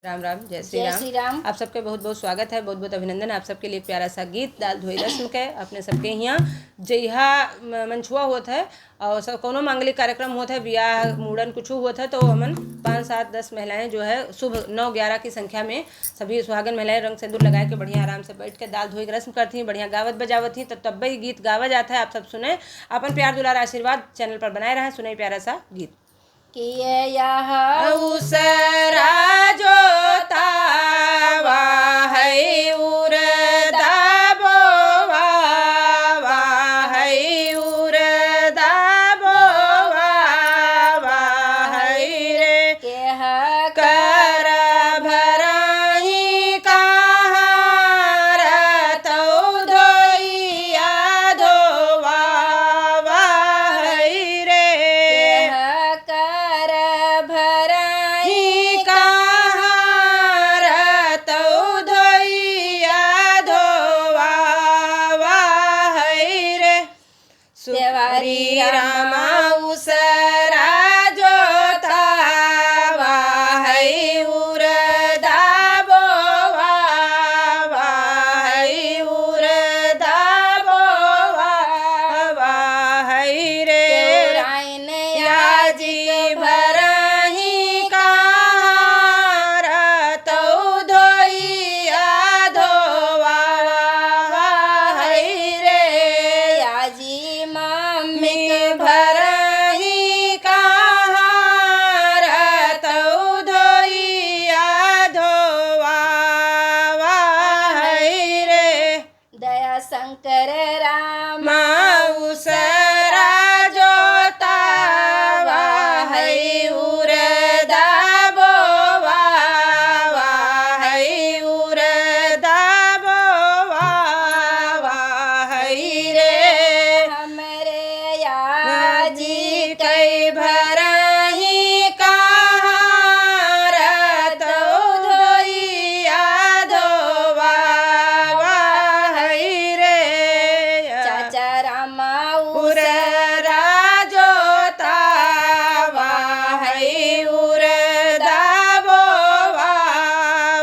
राम राम, जय जय श्री राम। आप सबके बहुत बहुत स्वागत है, बहुत बहुत अभिनंदन। आप सबके लिए प्यारा सा गीत दाल धोई रस्म के अपने सबके यहाँ जइहा मंछुआ होता है और सब कोनो मांगलिक कार्यक्रम होता है, ब्याह मुड़न कुछ होता है तो हमन 5, 7, 10 महिलाएं जो है सुबह 9, 11 की संख्या में सभी सुहागन महिलाएं रंग सिंदूर लगा के बढ़िया आराम से बैठ के दाल धोई के रस्म करती हैं, बढ़िया गावत बजावत ही। तो तब ही गीत गावा जाता है। आप सब सुने, अपन प्यार दुलार आशीर्वाद चैनल पर बनाए रहे। सुने प्यारा सा गीत। किए यह अवसरा जो